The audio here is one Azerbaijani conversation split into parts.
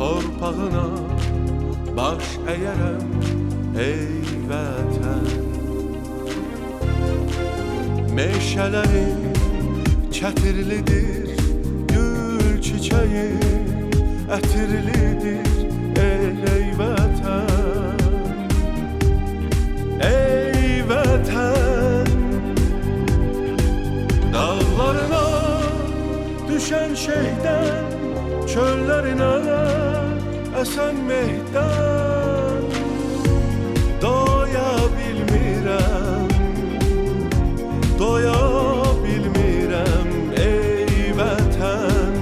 torpağına baş əyərəm ey vətən. Meşələrin çətirlidir, gül çiçəyi ətirlidir ey vətən. Ey vətən, dağlarına düşən şeydən, çöllərinə əsən mehdən doya bilmirəm, doya bilmirəm ey vətən.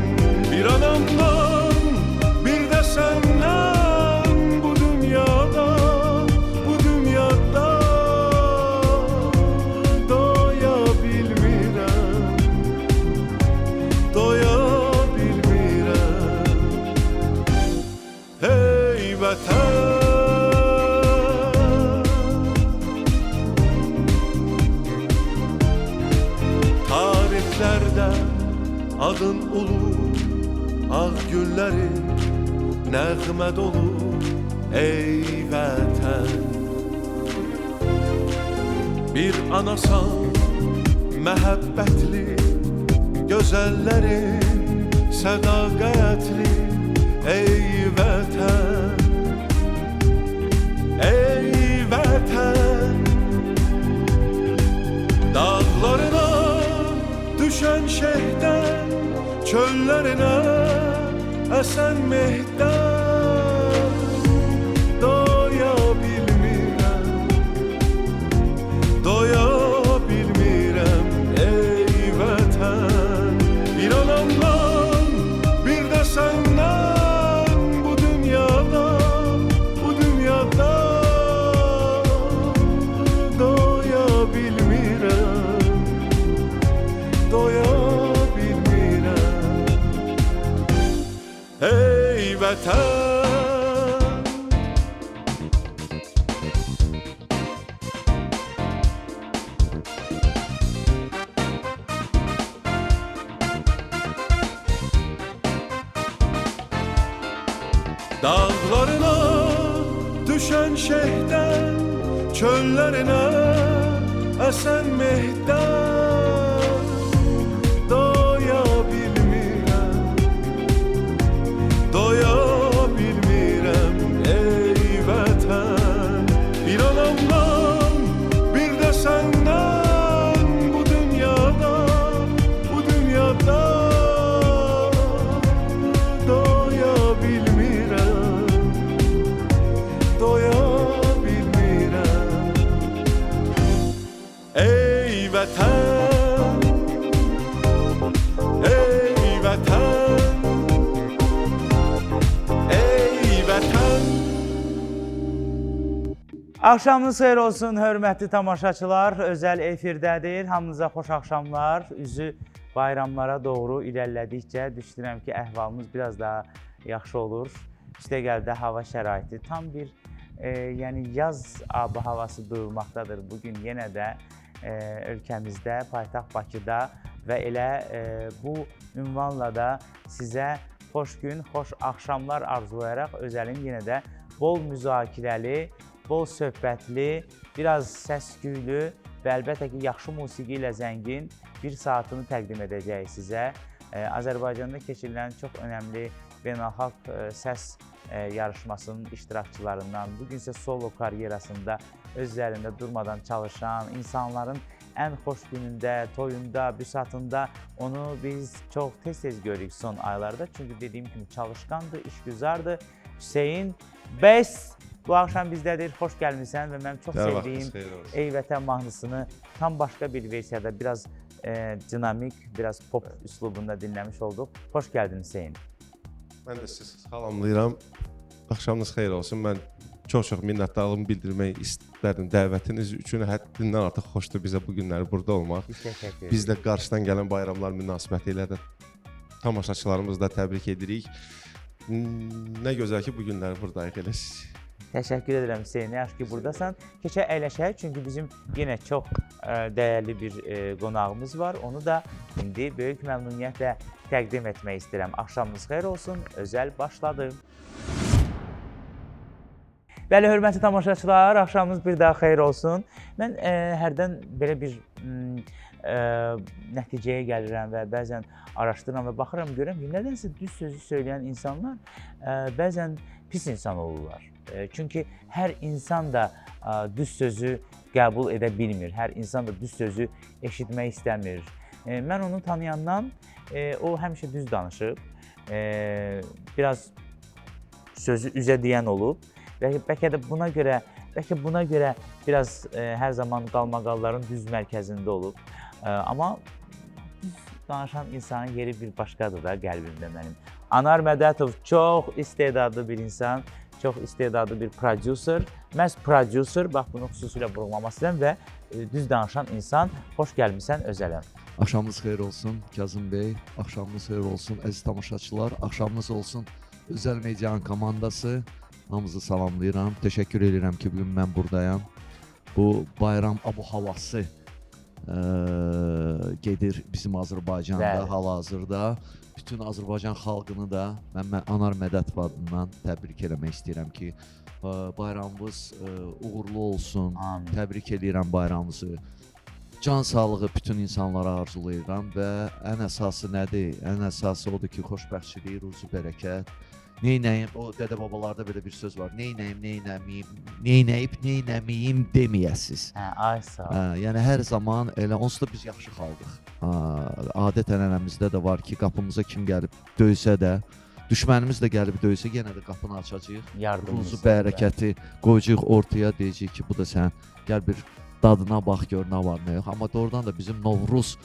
Bir anamdan, bir də səndən bu dünyada, bu dünyada doya bilmirəm, doya bilmirəm ey vətən. Tarixlərdə adın ulu, ağ güllərin nəğmə dolu ey vətən. Bir anasan məhəbbətli, gözəllərin sədaqətli ey vətən. Ey vətən, dağlarına düşən şehdən, çöllərinə əsən mehdən doya bilmirəm, doya bilmirəm ey vətən. Bir anamdan, bir də səndən bu dünyada, bu dünyada doya bilmirəm, doya bilmirəm ey vətən. Dağlarına düşən şehdən, çöllərinə əsən mehdən doya bilmirəm, doya bilmirəm ey vətən. Bir anamdan, bir də səndən bu dünyada, bu dünyada doya bilmirəm, doya bilmirəm ey vətən. Ey vətən, ey vətən. Axşamınız xeyir olsun, hörmətli tamaşaçılar. Özəl efirdədir. Hamınıza xoş axşamlar. Üzü bayramlara doğru irəlilədikcə düşünürəm ki, əhvalımız biraz daha yaxşı olur. Üstəgəldə hava şəraiti tam bir yəni yaz abı havası duyulmaqdadır. Bugün yenə də ölkəmizdə, paytaxt Bakıda və elə bu ünvanla da sizə xoş gün, xoş axşamlar arzulayaraq Özəlin yenə də bol müzakirəli, bol söhbətli, biraz səs-küylü və əlbəttə ki, yaxşı musiqi ilə zəngin bir saatını təqdim edəcəyik sizə. Azərbaycanda keçirilən çox önəmli beynəlxalq səs yarışmasının iştirakçılarından, bugün isə solo karyerasında öz üzərində durmadan çalışan, insanların ən xoş günündə, toyunda, büsatında onu biz çox tez-tez görürük son aylarda. Çünki dediyim kimi çalışqandır, işgüzardır. Hüseyin Bəs bu axşam bizdədir, xoş gəlmişsən və mənim çox sevdiyim Ey Vətən mahnısını tam başqa bir versiyada, biraz dinamik, biraz pop üslubunda dinləmiş olduq. Xoş gəldin Hüseyin. Mən də sizi salamlayıram. Axşamınız xeyir olsun. Mən çox-çox minnətdarlığımı bildirmək istərdim dəvətiniz üçün. Həddindən artıq xoşdur bizə bu günləri burada olmaq. Biz də qarşıdan gələn bayramlar münasibəti ilə də tamaşaçılarımızı da təbrik edirik. Nə gözəl ki, bu günləri buradayıq elə siz. Təşəkkür edirəm Hüseyn, yaxşı ki buradasan. Keçək əyləşək, çünki bizim yenə çox dəyərli bir qonağımız var. Onu da indi böyük məmnuniyyətlə təqdim etmək istəyirəm. Axşamınız xeyir olsun, özəl başladı. Bəli, hörmətli tamaşaçılar, axşamınız bir daha xeyir olsun. Mən hərdən belə bir nəticəyə gəlirəm və bəzən araşdırıram və baxıram, görürəm ki, nədənsə düz sözü söyləyən insanlar bəzən pis insan olurlar. Çünki hər insan da düz sözü qəbul edə bilmir, hər insan da düz sözü eşitmək istəmir. Mən onu tanıyandan o həmişə düz danışıb, biraz sözü üzə deyən olub. Bəlkə də buna görə biraz hər zaman qalmaqalların düz mərkəzində olub. Amma düz danışan insanın yeri bir başqadır da qəlbimdə mənim. Anar Mədətov çox istedadlı bir insan, çox istedadlı bir prodüser. Məhz prodüser, bax bunu xüsusilə vurğulamaq istəyirəm və düz danışan insan. Xoş gəlmisən özələm. Axşamınız xeyir olsun Kazım bəy, axşamınız xeyir olsun əziz tamaşaçılar, axşamınız olsun Özəl Medianın komandası. Hamınızı salamlayıram. Təşəkkür edirəm ki, bugün mən buradayam. Bu bayram abu-havası gedir bizim Azərbaycanda hal-hazırda. Bütün Azərbaycan xalqını da mən Anar Mədətov adından təbrik eləmək istəyirəm ki, bayramımız uğurlu olsun. Amin. Təbrik edirəm bayramımızı. Can sağlığı bütün insanlara arzulayıram və ən əsası nədir? Ən əsası odur ki, xoşbəxtçilik, ruzi bərəkət. Neynəyim, o dədə-babalarda belə bir söz var. Neynəyim, neynəmiyim, neynəyib, neynəmiyim deməyəsiz. Ay sağ ol. Yəni hər zaman elə onsuz da biz yaxşı xalqıq. Adət-ənənəmizdə də var ki, qapımıza kim gəlib döysə də, düşmənimiz də gəlib döysə, yenə də qapını açacağıq. Yardımımız. Ruzu bərəkəti qoyacağıq ortaya, deyəcəyik ki, bu da sən gəl bir dadına bax, gör nə var, nə yox. Amma doğrudan da bizim Novruz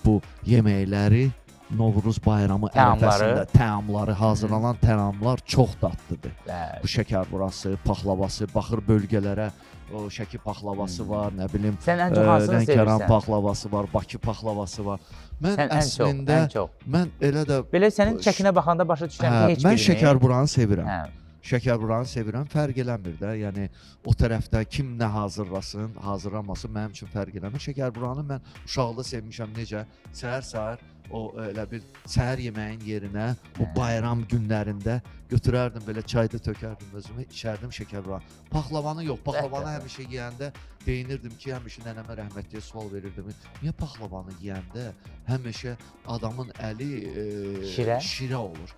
bu yeməkləri, Novruz bayramı ərəfəsində təamları, hazırlanan təamlar çox dadlıdır. Bu şəkər burası, paxlavası, baxır bölgələrə, o Şəki paxlavası var, nə bilim, Sən ən çox hansını Lənkəran sevirsən? paxlavası var, Bakı paxlavası var. Mən Sən əslində, ən çox. mən elə də... Belə sənin çəkinə baxanda başa düşürəm ki, heç Mən birini. şəkərburanı sevirəm. Hə. Şəkərburanı sevirəm, fərq eləmir də. Yəni o tərəfdə kim nə hazırlasın, hazırlamasın mənim üçün fərq eləmir. Şəkərburanı mən uşaqlıqda sevmişəm. Necə? Səhər-səhər o elə bir səhər yeməyin yerinə o bayram günlərində götürərdim, belə çayda tökərdim özümə, içərdim şəkərburanı. Paxlavanı yox, paxlavanı həmişə yeyəndə deyinirdim ki, həmişə nənəmə rəhmətliyə sual verirdim. Niyə paxlavanı yeyəndə həmişə adamın əli şirə olur?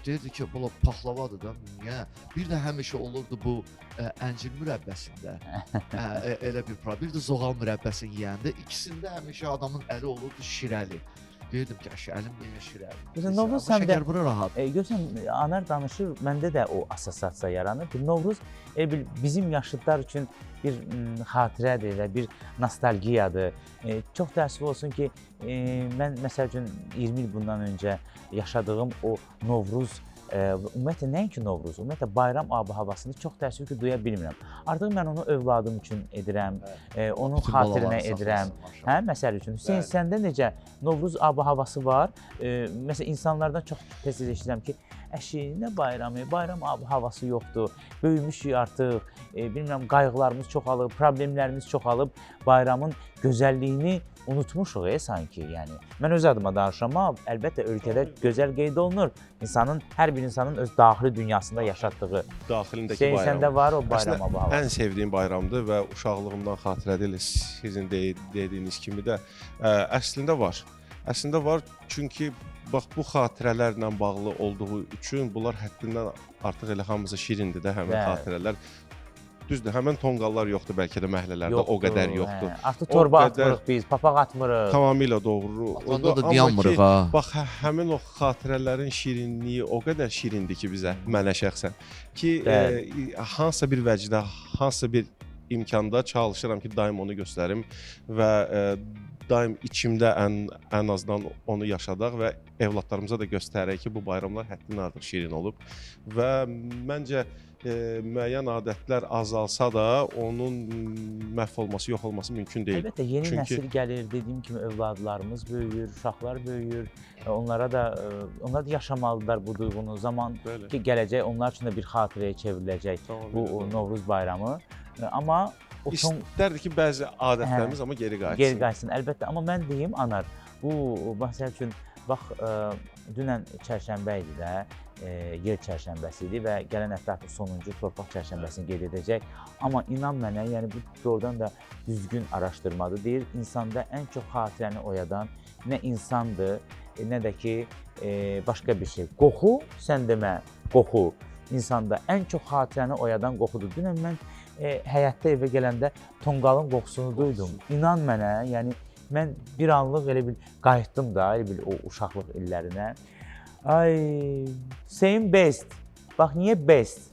Deyirdi ki, bu paxlavadır da, niyə? Bir də həmişə olurdu bu əncir mürəbbəsində, elə bir problem. Bir də zoğal mürəbbəsini yeyəndə ikisində həmişə adamın əli olurdu şirəli. Deyirdim ki, əlim niyə şirəli? Novruz həm də şəkərbura rahat. görsən, Anar danışır, məndə də o assosiasiya yaranır ki, Novruz bizim yaşlılar üçün bir xatirədir və bir nostalgiyadır. Çox təəssüf olsun ki, mən məsəl üçün 20 il bundan öncə yaşadığım o Novruz, ümumiyyətlə nəinki Novruz, ümumiyyətlə bayram ab-havasını çox təəssüf ki, duya bilmirəm. Artıq mən onu övladım üçün edirəm, onun xatirinə edirəm. Hə, məsəl üçün, Hüseyn, səndə necə Novruz ab-havası var? Məsələn, insanlardan çox tez eşidirəm ki, əşi, nə bayramı, bayram ab-havası yoxdur, böyümüşük artıq, bilmirəm, qayğılarımız çoxalıb, problemlərimiz çoxalıb, bayramın gözəlliyini unutmuşuq sanki, yəni. Mən öz adıma danışıram, amma əlbəttə ölkədə gözəl qeyd olunur. Hər bir insanın öz daxili dünyasında yaşatdığı. Daxilindəki bayram. Səndə var o bayrama bağlı. Ən sevdiyim bayramdır və uşaqlığımdan xatirədir elə sizin dediyiniz kimi də əslində var. Əslində var, çünki bax bu xatirələrlə bağlı olduğu üçün bunlar həddindən artıq elə hamısı şirindir də həmin xatirələr. Düzdür, həmin tonqallar yoxdur bəlkə də məhəllələrdə, o qədər yoxdur. Artıq torba atmırıq biz, papaq atmırıq. Tamamilə doğru. Onda da dayanmırıq ha. Bax, həmin o xatirələrin şirinliyi o qədər şirindir ki bizə, mənə şəxsən ki, hansısa bir vəcdə, hansısa bir imkanda çalışıram ki, daim onu göstərim və daim içimdə ən azından onu yaşadaq və evlatlarımıza da göstərək ki, bu bayramlar həddindən artıq şirin olub və məncə müəyyən adətlər azalsa da, onun məhv olması, yox olması mümkün deyil. Əlbəttə yeni Çünki- nəsil gəlir, dediyim kimi övladlarımız böyüyür, uşaqlar böyüyür. Onlara da onlar da yaşamalıdırlar bu duyğunu. Zaman Bəli. ki gələcək onlar üçün də bir xatirəyə çevriləcək Tamamilə bu doğru. Novruz bayramı. Amma o son İstərdi ki, bəzi adətlərimiz amma geri qayıtsın. geri qayıtsın. Əlbəttə, amma mən deyim Anar, bu məsəl üçün bax dünən çərşənbə idi də, yer çərşənbəsi idi və gələn həftə artıq sonuncu torpaq çərşənbəsini qeyd edəcək. Amma inan mənə, yəni bu doğrudan da düzgün araşdırmadır. Deyir, insanda ən çox xatirəni oyadan nə insandır, nə də ki başqa bir şey. Qoxu, sən demə, qoxu. İnsanda ən çox xatirəni oyadan qoxudur. Dünən mən həyətdə evə gələndə tonqalın qoxusunu duydum. İnan mənə, yəni mən bir anlıq elə bil qayıtdım da, elə bil o uşaqlıq illərinə. Ay, Hüseyn best. Bax niyə best?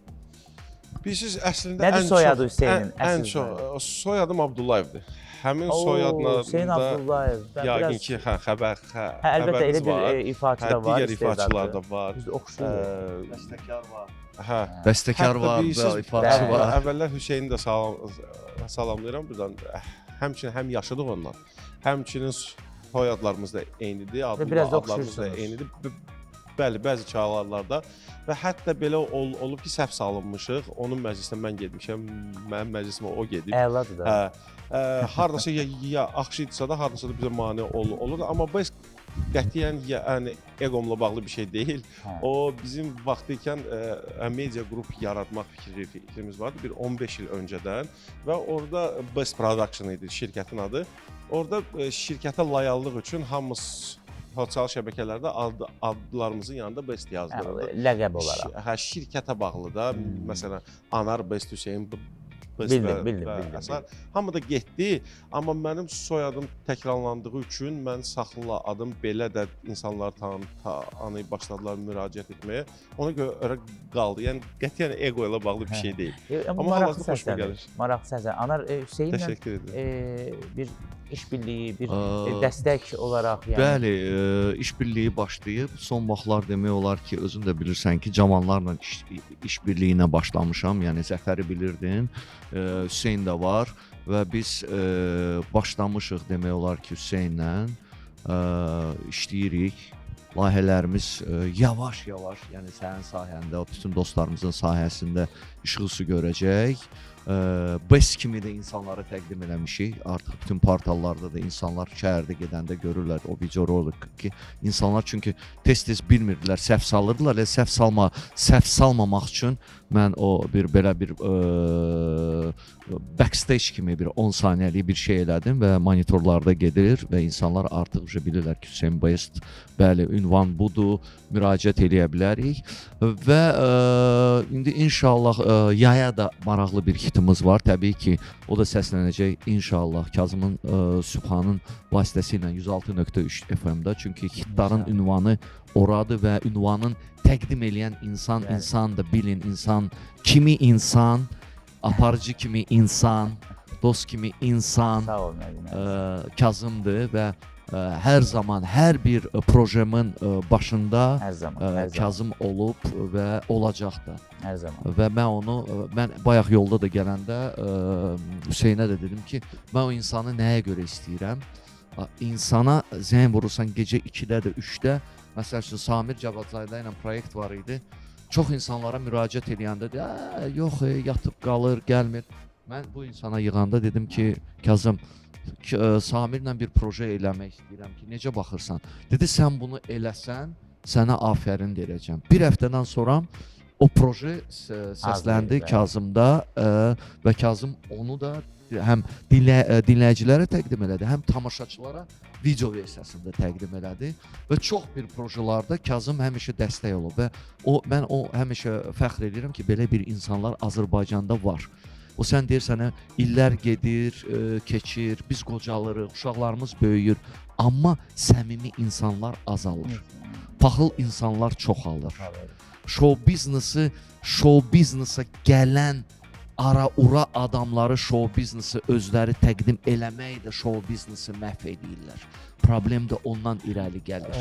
Bilirsiniz, əslində Nədir ən soyadı çox, Hüseynin? ən Əsl çox soyadım Abdullayevdir. Həmin soyadla Hüseyn Abdullayev. yəqin ki, xəbər əlbəttə elə bir ifaçı da var, digər ifaçılar da var. Biz oxşuyuq. Bəstəkar var. Hə. Bəstəkar Hətta var, bilirsiniz, ifaçı bəli. var. Əvvəllər Hüseyni də salamlayıram buradan. Həmçinin həm yaşıdıq ondan. Həmçinin soyadlarımız da eynidir, biraz da adlarımız da oxşuyursunuz. eynidir. Bəli, bəzi çağlarlarda və hətta belə olub ki, səhv salınmışıq. Onun məclisinə mən getmişəm, mənim məclisimə o gedib. Əladır da. Hardasa ya axşidirsə da, hardasa da bizə mane olur. Amma bu qətiyyən yəni eqomla bağlı bir şey deyil. Hə. O bizim vaxtı ikən media qrup yaratmaq fikrimiz vardı bir 15 il öncədən və orada Best Production idi şirkətin adı. Orada şirkətə layihəllik üçün hamımız sosial şəbəkələrdə adlarımızın yanında Best yazdırıldı. Ləqəb olaraq. Hə, şirkətə bağlı da, məsələn, Anar Best Hüseyn Best Bildim. Hamı da getdi, amma mənim soyadım təkrarlandığı üçün mən saxladım, belə də insanlar tanıyıb başladılar müraciət etməyə. Ona görə qaldı. Yəni qətiyyən ego ilə bağlı bir şey deyil. Amma Amma maraqlı hal-hazırda xoşuma səslədir. gəlir. Maraqlı səslər. Anar Hüseynlə Təşəkkür edirəm. bir işbirliyi, bir dəstək olaraq yəni. Bəli, işbirliyi başlayıb. Son vaxtlar demək olar ki, özün də bilirsən ki, cavanlarla işbirliyinə başlamışam. Yəni Zəfəri bilirdin, Hüseyn də var və biz başlamışıq demək olar ki, Hüseynlə işləyirik. Layihələrimiz yavaş-yavaş, yəni sənin sayəndə, bütün dostlarımızın sayəsində işıq üzü görəcək. Best kimi də insanlara təqdim eləmişik. Artıq bütün portallarda da insanlar şəhərdə gedəndə görürlər o video rolik ki, insanlar çünki tez-tez bilmirdilər, səhv salırdılar. Səhv salmamaq üçün mən o belə bir backstage kimi bir 10 saniyəlik bir şey elədim və monitorlarda gedir və insanlar artıq bilirlər ki, Hüseyn Best, bəli, ünvan budur, müraciət eləyə bilərik və indi inşallah yaya da maraqlı bir hitimiz var. Təbii ki, o da səslənəcək inşallah Kazımın Sübhanın vasitəsilə 106.3 FM-da. Çünki hitların ünvanı oradır və ünvanın təqdim eləyən insan insandır. Bilin, insan kimi insan, aparıcı kimi insan, dost kimi insan Sağ ol müəllim. Kazımdır və hər zaman hər bir projemin başında Hər zaman. Kazım olub və olacaq da. Hər zaman. Və mən bayaq yolda da gələndə Hüseynə də dedim ki, mən o insanı nəyə görə istəyirəm? İnsana zəng vurursan gecə 2-də də 3-də, məsəl üçün Samir Cavadzayda ilə proyekt var idi. Çox insanlara müraciət edəndə yox, yatıb qalır, gəlmir. Mən bu insana yığanda dedim ki, Kazım, Samirlə bir proje eləmək istəyirəm ki, necə baxırsan? Dedi, sən bunu eləsən, sənə afərin deyəcəm. Bir həftədən sonra o proje səsləndi Kazımda və Kazım onu da həm dinləyicilərə təqdim elədi, həm tamaşaçılara video versiyasında təqdim elədi və çox bir projelərdə Kazım həmişə dəstək olub və mən həmişə fəxr edirəm ki, belə bir insanlar Azərbaycanda var. O sən deyirsən, illər gedir, keçir, biz qocalırıq, uşaqlarımız böyüyür, amma səmimi insanlar azalır. Paxıl insanlar çoxalır. Show biznesa gələn ara-ura adamları show biznesi özləri təqdim eləmək də show biznesi məhv edirlər. Problem də ondan irəli gəlir.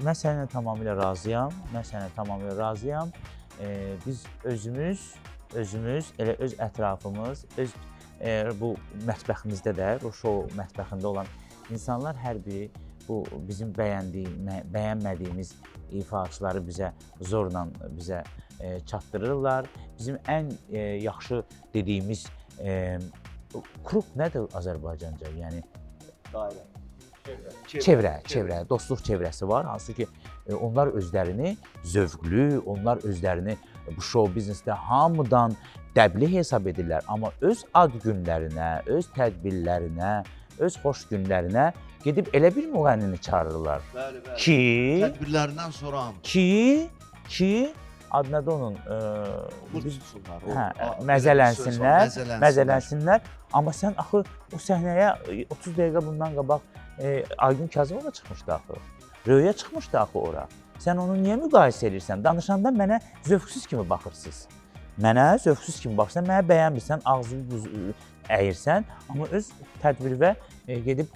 Mən səninlə tamamilə razıyam. Biz özümüz özümüz, elə öz ətrafımız, öz bu mətbəximizdə də, bu şou mətbəxində olan insanlar hər biri bu bizim bəyənmədiyimiz ifaçıları bizə zorla bizə çatdırırlar. Bizim ən yaxşı dediyimiz kruq nədir Azərbaycanca? Yəni Dairə. çevrə, dostluq çevrəsi var. Hansı ki, onlar özlərini zövqlü, onlar özlərini bu şou biznesdə hamıdan dəbli hesab edirlər. Amma öz ad günlərinə, öz tədbirlərinə, öz xoş günlərinə gedib elə bir müğənnini çağırırlar Bəli. ki, Tədbirlərindən sonra ki, adı nədir onun? Məzələnsinlər. Məzələnsinlər. Amma sən axı o səhnəyə 30 dəqiqə bundan qabaq Aygün Kazımova çıxmışdı axı. Röya çıxmışdı axı ora. Sən onu niyə müqayisə edirsən? Danışanda mənə zövqsüz kimi baxırsınız. Mənə zövqsüz kimi baxırsan, mənə bəyənmirsən, ağzını əyirsən, amma öz tədbirə gedib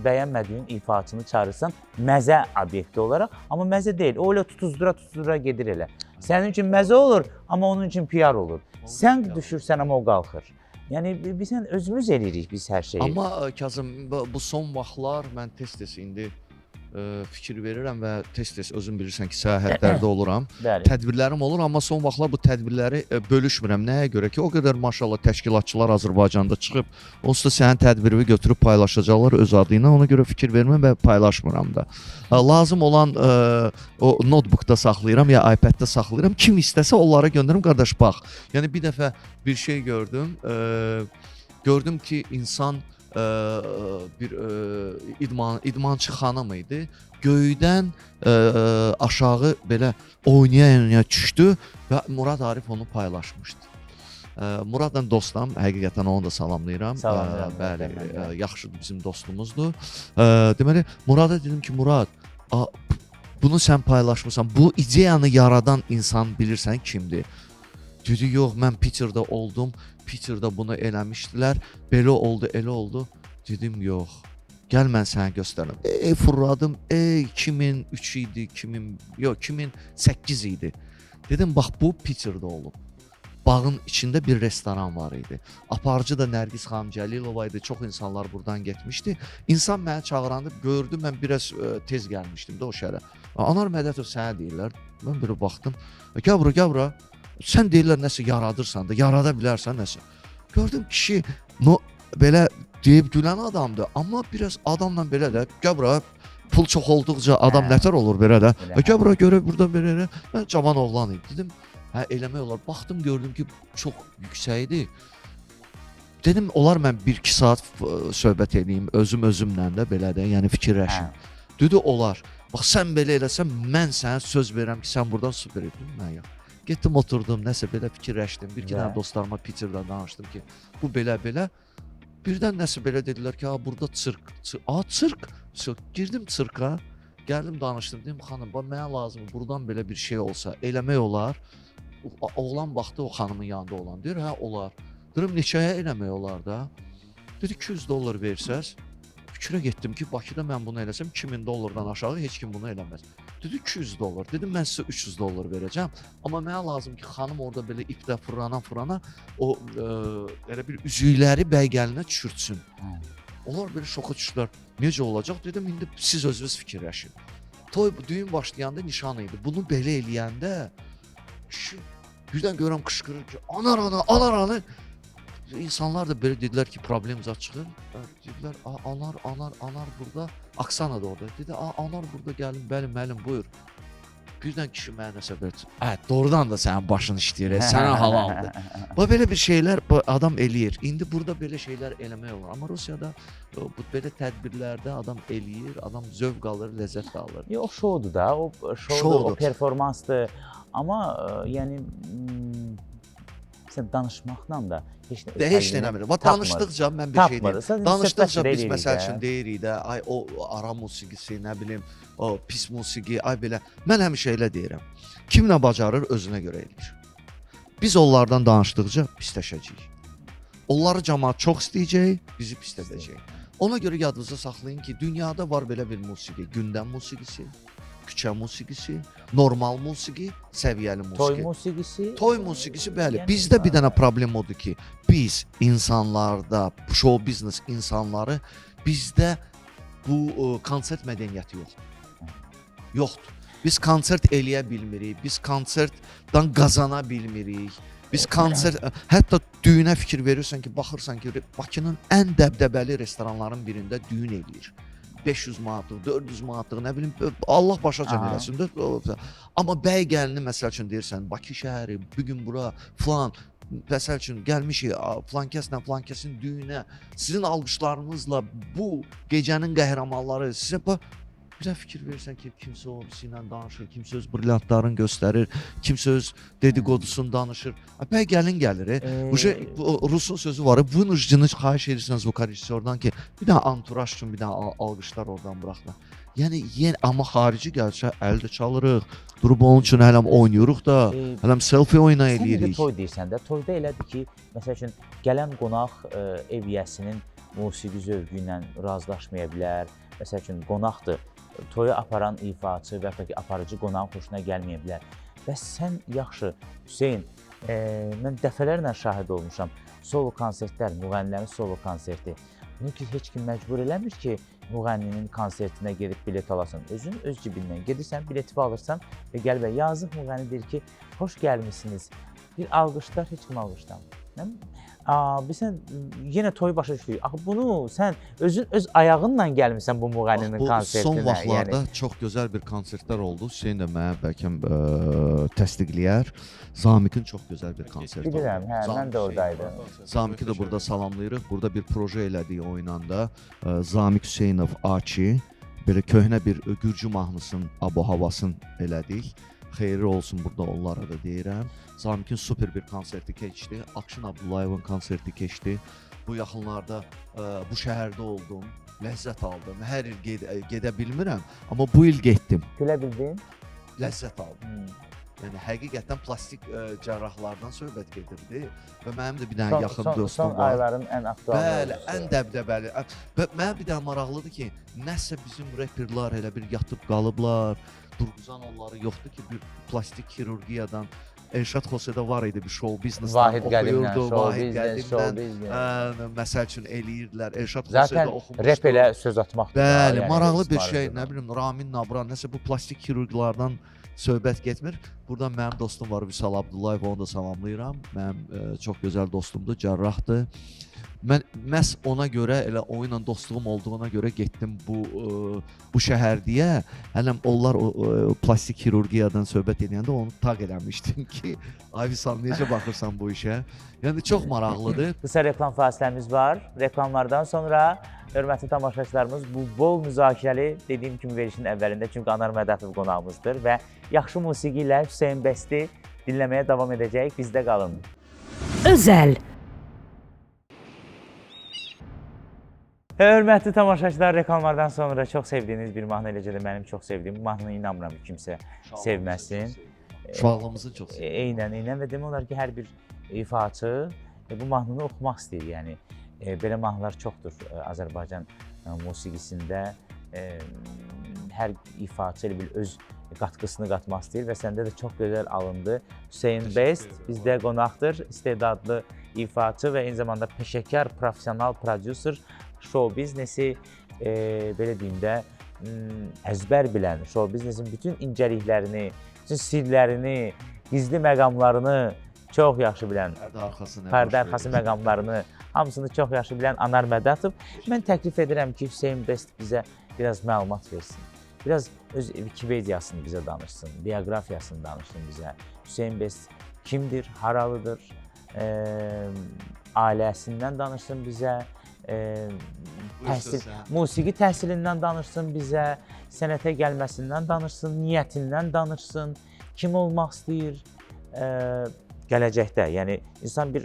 bəyənmədiyin ifaçını çağırırsan məzə obyekti olaraq, amma məzə deyil. O elə tutuzdura gedir elə. Sənin üçün məzə olur, amma onun üçün PR olur. Sən düşürsən, amma o qalxır. Yəni biz özümüz eləyirik biz hər şeyi. Amma Kazım, bu son vaxtlar mən tez-tez indi fikir verirəm və tez-tez özün bilirsən ki, səyahətlərdə oluram. Bəli. Tədbirlərim olur, amma son vaxtlar bu tədbirləri bölüşmürəm. Nəyə görə ki, o qədər maşallah təşkilatçılar Azərbaycanda çıxıb, onsuz da sənin tədbirini götürüb paylaşacaqlar öz adı ilə. Ona görə fikir vermirəm və paylaşmıram da. Lazım olan o notebookda saxlayıram ya iPaddə saxlayıram. Kim istəsə onlara göndərim, qardaş bax. Yəni bir dəfə bir şey gördüm. Gördüm ki, insan bir idmançı xanım idi. Göydən aşağı belə oynaya düşdü və Murad Arif onu paylaşmışdı. Muradla dostam, həqiqətən onu da salamlayıram. Bəli, yaxşıdır, bizim dostumuzdur. Deməli, Murada dedim ki, Murad, bunu sən paylaşmısan, bu ideyanı yaradan insan bilirsən kimdir? Dedi, yox, mən Peterdə oldum, Peterdə bunu eləmişdilər, belə oldu, elə oldu. Dedim, yox, gəl mən sənə göstərim. Fırladım, 2003 idi, 2008 idi. Dedim, bax, bu Peterdə olub. Bağın içində bir restoran var idi. Aparıcı da Nərgiz xanım Cəlilova idi, çox insanlar buradan getmişdi. İnsan məni çağırandı, gördü, mən biraz tez gəlmişdim də o şəhərə. Anar Mədətov sənə deyirlər, mən belə baxdım, gəl bura. Sən deyirlər nəsə yaradırsan da, yarada bilərsən nəsə. Gördüm kişi belə deyib gülən adamdır, amma biraz adamla belə də, gəl bura, pul çox olduqca adam nətər olur belə də. Gəl bura görə burada belə, mən cavan oğlan idi. Dedim, eləmək olar. Baxdım, gördüm ki, çox yüksək idi. Dedim, olar mən 1-2 saat söhbət edeyim, özümlə də belə də, yəni fikirləşim. Dedi, olar. Bax, sən belə eləsən, mən sənə söz verirəm ki, sən buradan süper edin. Mən yox. Getdim, oturdum, nəsə belə fikirləşdim. Bir-iki dənə dostlarıma Peter'dan danışdım ki, bu belə-belə. Birdən nəsə belə dedilər ki, burada çırk. Girdim çırka, gəldim danışdım. Dedim, xanım, mənə lazımdır, buradan belə bir şey olsa, eləmək olar. Oğlan baxdı, o xanımın yanında olan. Deyir, hə, olar. Deyirəm, neçəyə eləmək olar da? Dedi, $200 versəz. Fikrə getdim ki, Bakıda mən bunu eləsəm, $2000 aşağı heç kim bunu eləməz. Dedi, $200. Dedim, mən sizə $300 verəcəm. Amma mənə lazım ki, xanım orada belə ipdə fırlana o elə bir üzükləri bəygəlinə çürtsün. Onlar belə şoka düşdülər. Necə olacaq? Dedim, indi siz özünüz fikirləşin. Düyün başlayanda nişan idi. Bunu belə eləyəndə birdən görəm qışqırır ki, anar. İnsanlar da belə dedilər ki, problem zad çıxır. Dedilər, anar burada, Aksana da orada. Dedi, anar burada gəlin, bəli, müəllim, buyur. Birdən kişi mənə nəsə belə, doğrudan da sənin başın işləyir, sənə halaldır. Belə bir şeylər adam eləyir. İndi burada belə şeylər eləmək olur. Amma Rusiyada belə tədbirlərdə adam eləyir, adam zövq alır, ləzzət alır. Yox, şoudur da, o performansdır. Amma yəni sən danışmaqla da heç nə eləmir. Danışdıqca mən bir şey deyim. Danışdıqca biz məsəl üçün deyirik də, ay o ara musiqisi, nə bilim, o pis musiqi, ay belə. Mən həmişə elə deyirəm. Kim nə bacarır, özünə görə eləyir. Biz onlardan danışdıqca pisləşəcəyik. Onları cəmaət çox istəyəcək, bizi pisləşəcək. Ona görə yadınızda saxlayın ki, dünyada var belə bir musiqi, gündəm musiqisi. küçə musiqisi, normal musiqi, səviyyəli musiqi. Toy musiqisi. Toy musiqisi, bəli. Yəni, Bizdə bir dənə problem odur ki, biz insanlarda, show biznes insanları bizdə bu konsert mədəniyyəti yoxdur. Yoxdur. Biz konsert eləyə bilmirik, biz konsertdan qazana bilmirik. Biz konsert, hətta düyünə fikir verirsən ki, baxırsan ki, Bakının ən dəbdəbəli restoranların birində düyün eləyir. 500 manatlıq, 400 manatlıq, nə bilim, Allah başa can eləsin də. Amma bəy gəlini məsəl üçün deyirsən, Bakı şəhəri, bu gün bura falan, məsəl üçün gəlmişik falan kəslə falan kəsin düyünə, sizin alqışlarınızla bu gecənin qəhrəmanları sizə bir fikir verirsən ki, kimsə o ilə danışır, kimsə öz brilyantlarını göstərir, kimsə öz dediqodusunu danışır. Bəy gəlin gəlir. Rusun sözü var. Vınıcını xahiş edirsiniz vokal rejissordan ki, bir dənə anturaj üçün bir dənə alqışlar oradan buraxma. Yəni amma xarici gəlsə əldə çalırıq. Durub onun üçün hələm oynayırıq da, hələm selfie oyuna eləyirik. Sən toy deyirsən də, toyda elədir ki, məsəl üçün gələn qonaq ev yəsinin musiqi zövqü ilə razılaşmaya bilər. Məsəl üçün qonaqdır. Toya aparan ifaçı və ya ki, aparıcı qonağın xoşuna gəlməyə bilər. Bəs sən yaxşı, Hüseyn, mən dəfələrlə şahid olmuşam. Solo konsertlər, müğənnilərin solo konserti. Bunu ki, heç kim məcbur eləmir ki, müğənninin konsertinə gedib bilet alasın. Özün öz cibindən gedirsən, bileti alırsan və gəl və yazıq müğənni deyir ki, xoş gəlmişsiniz. Bir alqışlar, heç kim alqışlamır. Bilsən, yenə toyu başa düşdük. Axı bunu sən özün öz ayağınla gəlmisən bu müğənninin konsertinə. Son vaxtlarda çox gözəl bir konsertlər oldu. Hüseyn də mənə bəlkə təsdiqləyər. Zamiqin çox gözəl bir konserti oldu. Bilirəm, hə, mən də oradaydım. Zamiki də burada salamlayırıq. Burada bir proje elədik oynanda. Zamik Hüseynov Aki, belə köhnə bir Gürcü mahnısının abo-havasını elədik. Xeyirli olsun burada onlara da deyirəm. Zamikin super bir konserti keçdi. Akşin Abdullayevin konserti keçdi. Bu yaxınlarda bu şəhərdə oldum. Ləzzət aldım. Hər il gedə bilmirəm, amma bu il getdim. Gülə bildin? Ləzzət aldım. Yəni həqiqətən plastik cərrahlardan söhbət gedirdi və mənim də bir dənə yaxın dostum var. Son ayların ən aktual. Bəli, ən dəbdəbəli. Mənə bir dənə maraqlıdır ki, nəsə bizim reperlər elə bir yatıb qalıblar. Durğuzan onları yoxdur ki, bir plastik xirurgiyadan Elşad Xosedə var idi bir show biznesdən oxuyurdu. Vahid Qədimdən məsəl üçün eləyirdilər. Elşad Xosedə oxumuşdu. Zaten rep elə söz atmaqdır. Bəli, maraqlı bir şey. Nə bilim, Ramin Nabran, nəsə bu plastik xirurglardan söhbət getmir. Buradan mənim dostum var, Vüsal Abdullayev, onu da salamlayıram. Mənim çox gözəl dostumdur, cərrahdır. Mən məhz ona görə, elə onunla dostluğum olduğuna görə getdim bu şəhərdiyə. Hələm onlar plastik xirurgiyadan söhbət edəndə onu taq eləmişdim ki, ay Vüsal, necə baxırsan bu işə? Yəni çox maraqlıdır. Qısa reklam fasiləmiz var. Reklamlardan sonra hörmətli tamaşaçılarımız bu bol müzakirəli, dediyim kimi verişin əvvəlində, çünki Anar Mədətov qonağımızdır və yaxşı musiqi ilə Hüseyn Bəsti dinləməyə davam edəcəyik. Bizdə qalın. Özəl. Hörmətli tamaşaçılar, reklamlardan sonra çox sevdiyiniz bir mahnı, eləcə də mənim çox sevdiyim bu mahnını inanmıram ki, kimsə sevməsin. Uşaqlığımızın çox sevdiyim. Eynən və demək olar ki, hər bir ifaçı bu mahnını oxumaq istəyir. Yəni belə mahnılar çoxdur Azərbaycan musiqisində. Hər ifaçı elə bil öz qatqısını qatmaq istəyir və səndə də çox gözəl alındı. Hüseyn Best bizdə qonaqdır, istedadlı ifaçı və eyni zamanda peşəkar, professional prodüser, show biznesi, belə deyim də, əzbər bilən, show biznesin bütün incəliklərini, bütün sirlərini, gizli məqamlarını çox yaxşı bilən, pərdə arxası məqamlarını, hamısını çox yaxşı bilən Anar Mədətov. Mən təklif edirəm ki, Hüseyn Best bizə biraz məlumat versin. Biraz öz Wikipediyasını bizə danışsın, bioqrafiyasını danışsın bizə. Hüseyn Best kimdir, haralıdır, ailəsindən danışsın bizə, musiqi təhsilindən danışsın bizə, sənətə gəlməsindən danışsın, niyyətindən danışsın, kim olmaq istəyir gələcəkdə. Yəni, insan bir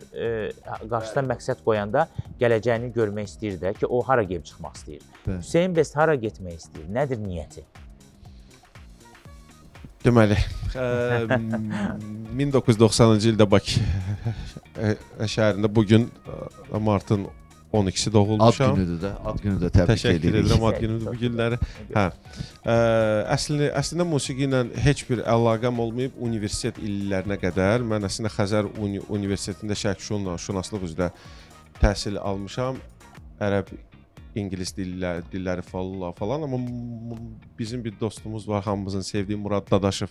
qarşısına məqsəd qoyanda gələcəyini görmək istəyir də ki, o hara gedib çıxmaq istəyir. Hüseyn Best hara getmək istəyir, nədir niyyəti? Deməli, 1990-cı ildə Bakı şəhərində bugün martın 12-si Ad doğulmuşam. günüdür də. Ad günü də təbrik Təşəkkür edirik. edirəm ad günüdür bu günləri. Hə. Əslində musiqi ilə heç bir əlaqəm olmayıb universitet illərinə qədər. Mən əslində Xəzər Universitetində şərqşünaslıq üzrə təhsil almışam. Ərəb, ingilis dilləri falan, amma bizim bir dostumuz var, hamımızın sevdiyi Murad Dadaşov.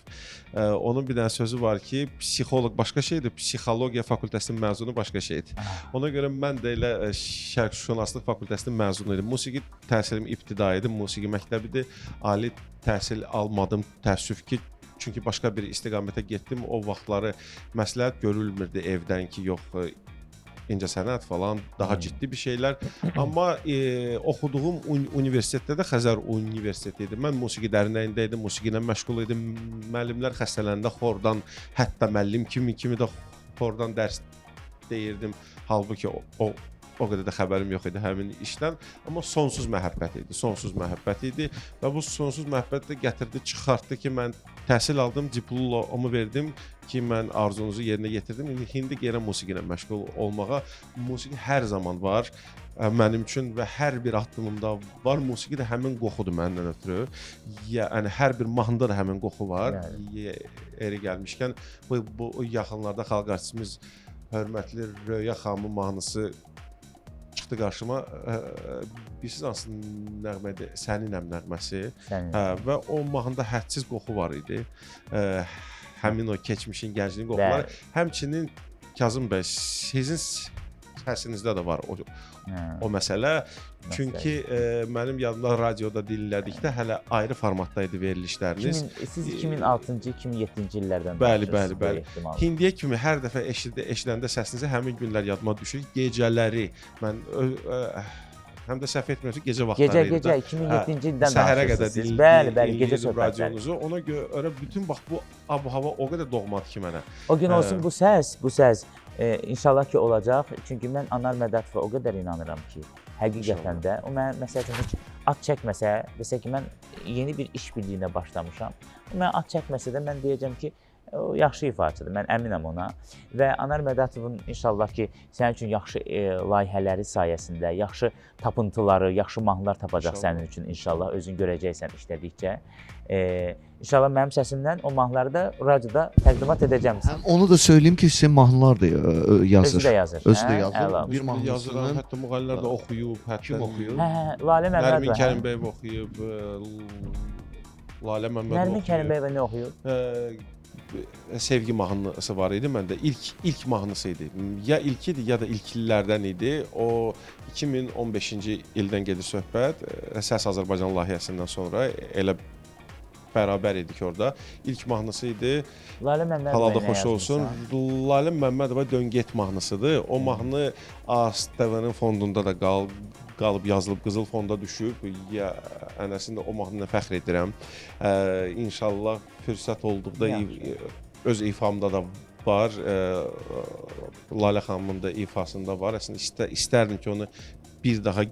Onun bir dənə sözü var ki, psixoloq başqa şeydir, psixologiya fakültəsinin məzunu başqa şeydir. Ona görə mən də elə şərqşünaslıq fakültəsinin məzunu idim. Musiqi təhsilim ibtidai idi, musiqi məktəbidir. Ali təhsil almadım, təəssüf ki, çünki başqa bir istiqamətə getdim. O vaxtları məsləhət görülmürdü evdən ki, yox, incəsənət falan, daha ciddi bir şeylər. Amma oxuduğum universitetdə də Xəzər Universiteti idi. Mən musiqi dərnəyində idim, musiqi ilə məşğul idim. Müəllimlər xəstələndə xordan, hətta müəllim kimi də xordan dərs deyirdim. Halbuki o qədər də xəbərim yox idi həmin işdən. Amma sonsuz məhəbbət idi və bu sonsuz məhəbbət də gətirdi, çıxartdı ki, mən təhsil aldım, diplomu verdim ki, mən arzunuzu yerinə yetirdim. İndi gəlirəm musiqi ilə məşğul olmağa. Musiqi hər zaman var mənim üçün və hər bir addımımda var. Musiqi də həmin qoxudur məndən ötürü. Yəni hər bir mahnıda da həmin qoxu var. Eri gəlmişkən bu yaxınlarda xalq artistimiz hörmətli Röya xanımın mahnısı çıxdı qarşıma. Bilirsiniz hansı nəğmədir? Səninəm nəğməsi. Və o mahnıda hədsiz qoxu var idi. Həmin o keçmişin, gəncliyin qoxuları. Həmçinin Kazım bəy, sizin səsinizdə də var o məsələ. Çünki mənim yadımda radioda dinlədikdə hələ ayrı formatda idi verilişləriniz. Siz 2006-cı, 2007-ci illərdən Bəli. Hindiyə kimi hər dəfə eşidəndə səsinizi həmin günlər yadıma düşür. Gecələri mən həm də səhv etmirəmsə gecə vaxtları idi. Gecə 2007-ci ildən səhərə qədər danışırsınız. Bəli, gecə söhbətləri. Radionuzu. Ona görə bütün bax bu ab-hava o qədər doğmadır ki mənə. O gün olsun bu səs inşallah ki olacaq. Çünki mən Anar Mədətova o qədər inanıram ki, həqiqətən də o mən məsəl üçün heç ad çəkməsə, desə ki, mən yeni bir iş birliyinə başlamışam. Mən ad çəkməsə də mən deyəcəm ki, o yaxşı ifaçıdır. Mən əminəm ona. Və Anar Mədətovun inşallah ki, sənin üçün yaxşı layihələri sayəsində, yaxşı tapıntıları, yaxşı mahnılar tapacaq sənin üçün inşallah. Özün görəcəksən işlədikcə. İnşallah mənim səsimdən o mahnıları da radioda təqdimat edəcəm. Onu da söyleyeyim ki, sizin mahnılar da yazır. Özü də yazır. Özü də yazır. Bir mahnısını hətta müğənnilər də oxuyub, kim oxuyub? Lalə Məmmədova. Nərmin Kərimbəyev oxuyub. Lalə Məmmədova. Nərmin Kərimbəyeva nə oxuyub? Sevgi mahnısı var idi məndə. İlk mahnısı idi. Ya ilk idi, ya da ilklilərdən idi. O 2015-ci ildən gedir söhbət. Səs Azərbaycan layihəsindən sonra elə bərabər idik orada. İlk mahnısı idi. Lalə Məmmədova. Halada xoş olsun. Lalə Məmmədova Dön Get mahnısıdır. O mahnı ASTV-nin fondunda da qalıb yazılıb, qızıl fonda düşüb. Ya əslində o mahnına fəxr edirəm. İnşallah fürsət olduqda öz ifamda da var. Lalə xanımın da ifasında var. Əslində istərdim ki, onu bir daha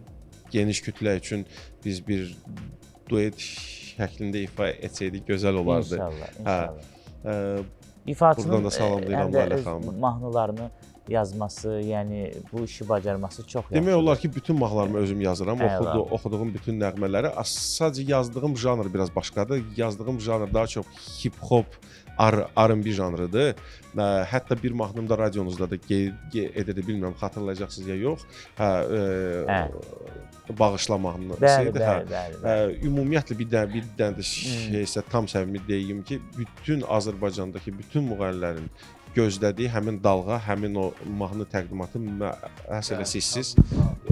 geniş kütlə üçün biz bir duet şəklində ifa etsəydik gözəl olardı. İnşallah. İfaçının həm də öz mahnılarını yazması, yəni bu işi bacarması çox yaxşıdır. Demək olar ki, bütün mahnılarımı özüm yazıram. Oxuduğum bütün nəğmələri. Sadəcə yazdığım janr biraz başqadır. Yazdığım janr daha çox hip-hop, R&B janrıdır. Hətta bir mahnımda radionuzda da edirdi, bilmirəm xatırlayacaqsınız ya yox. Bağışla mahnısıydı. Ümumiyyətlə bir dənə də şeysə tam səmimi deyim ki, bütün Azərbaycandakı bütün müğənnilərin gözlədiyi həmin dalğa, həmin o mahnı təqdimatı əsələ sizsiz.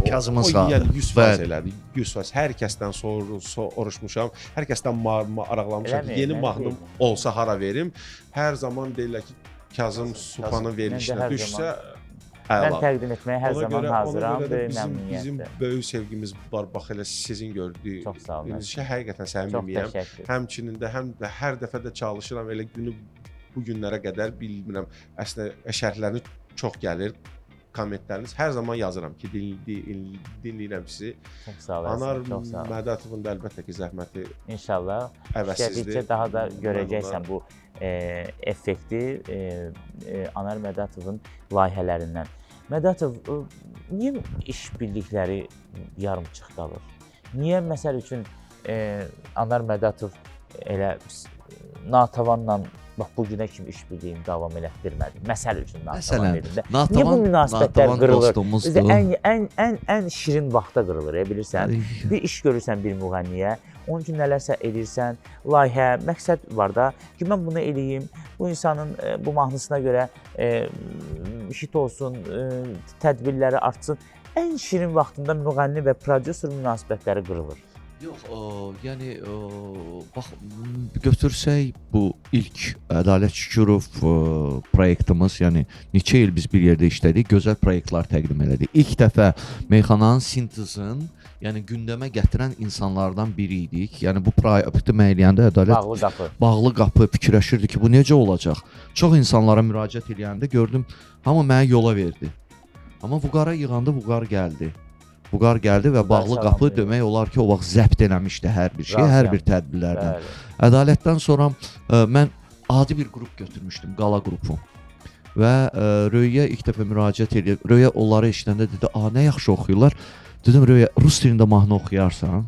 Kazımın sağ. Yəni 100% elədi. 100%. Hər kəsdən soruşmuşam, hər kəsdən maraqlanmışam ki, yeni mahnım olsa hara verim. Hər zaman deyirlər ki, Kazım Supanın verilişinə düşsə mən təqdim etməyə hər zaman hazıram, böyük məmnuniyyətdir. Bizim böyük sevgimiz var, bax elə sizin gördüyünüz şey həqiqətən səmimiyəm. Həmçinin də hər dəfə də çalışıram, elə günü bu günlərə qədər bilmirəm, əslində şərhləriniz çox gəlir, kommentləriniz hər zaman yazıram ki, dinləyirəm sizi. Çox sağ olasın. Anar Mədətovun da əlbəttə ki, zəhməti İnşallah işlədikcə daha da görəcəksən bu effekti Anar Mədətovun layihələrindən. Mədətov, niyə iş birlikləri yarımçıq qalır? Niyə məsəl üçün Anar Mədətov elə Natavanla bax bu günə kimi iş birliyini davam elətdirmədi? Məsəl üçün Natavan elində. Niyə bu münasibətlər qırılır? Ən şirin vaxtda qırılır, bilirsən? Bir iş görürsən bir müğənniyə, onun üçün nələrsə edirsən, layihə, məqsəd var da ki, mən bunu eləyim, bu insanın bu mahnısına görə işit olsun, tədbirləri artsın. Ən şirin vaxtında müğənni və prodüser münasibətləri qırılır. Yox, yəni bax götürsək bu ilk Ədalət Şükürov proyektimiz, yəni neçə il biz bir yerdə işlədik, gözəl proyektlər təqdim elədik. İlk dəfə meyxananın sintezin, yəni gündəmə gətirən insanlardan biri idik. Yəni bu proyekti müəyyənləndə Ədalət bağlı qapı fikirləşirdi ki, bu necə olacaq? Çox insanlara müraciət edəndə gördüm, hamı mənə yola verdi. Amma Vüqara yığanda Vüqar gəldi. Vüqar gəldi və bağlı qapı demək olar ki, o vaxt zəbt eləmişdi hər bir şey, hər bir tədbirlərdən. Ədalətdən sonra mən adi bir qrup götürmüşdüm, qala qrupu. Və Röyə ilk dəfə müraciət edib, Röyə onları eşidəndə dedi, nə yaxşı oxuyurlar. Dedim, Röyə, rus dilində mahnı oxuyarsan?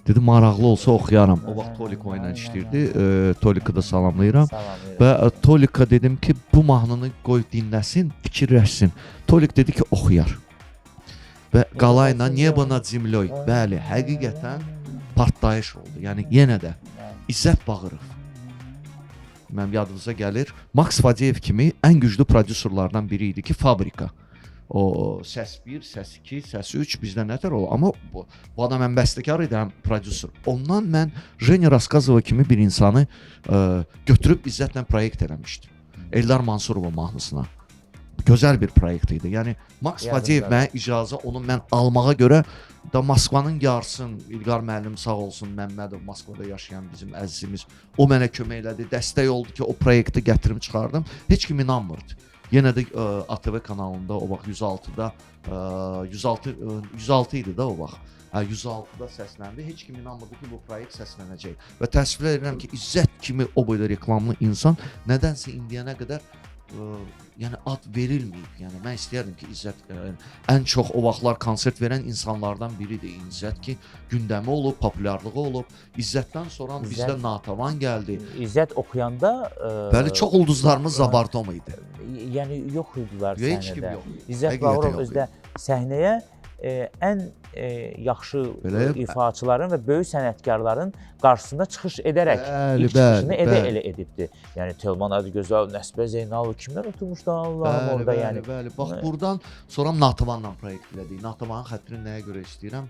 Dedim, maraqlı olsa oxuyaram. O vaxt Toliko ilə işləyirdi, Toliko da salamlayıram. Və Tolika dedim ki, bu mahnını qoy dinləsin, fikirləşsin. Tolik dedi ki, oxuyar. Və qalayla niyə bana cimloy? Bəli, həqiqətən partlayış oldu. Yəni yenə də İzzət Bağırov. Mənim yadınıza gəlir. Max Fadeyev kimi ən güclü prodüserlardan biri idi ki, Fabrika. O səs 1, səs 2, səs 3 bizdə nətər olur. Amma bu adam həm bəstəkar idi, həm prodüser. Ondan mən Jenya Raskazova kimi bir insanı götürüb İzzətlə proyekt eləmişdim. Eldar Mansurova mahnısına. Gözəl bir proyekt idi. Yəni Max Fadeyev mənə icazə onu mən almağa görə da Moskvanın yarısın, İlqar müəllim sağ olsun, Məmmədov Moskvada yaşayan bizim əzizimiz, o mənə kömək elədi, dəstək oldu ki, o proyekti gətirib çıxardım. Heç kim inanmırdı. Yenə də ATV kanalında o vaxt 106-da 106 idi da o vaxt. 106-da səsləndi. Heç kim inanmırdı ki, bu proyekt səslənəcək. Və təsvir edirəm ki, İzzət kimi o boyda reklamlı insan nədənsə indiyənə qədər yəni ad verilməyib. Yəni mən istəyərdim ki, İzzət ən çox o vaxtlar konsert verən insanlardan biridir. İzzət ki, gündəmi olub, populyarlığı olub. İzzətdən sonra bizdə Natavan gəldi. İzzət oxuyanda bəli, çox ulduzlarımız Zabardom idi. Yəni yox idilər səhnədə. Heç kim yox. İzzət Bağırov özdə səhnəyə ən yaxşı ifaçıların və böyük sənətkarların qarşısında çıxış edərək ilk çıxışını elə edibdi. Yəni Telman Adıgözəl, Nəsbə Zeynalov kimlər oturmuşdu Allahım orada yəni. Bəli, bax buradan sonra Natavanla proyekt elədik. Natavanın xətrini nəyə görə istəyirəm?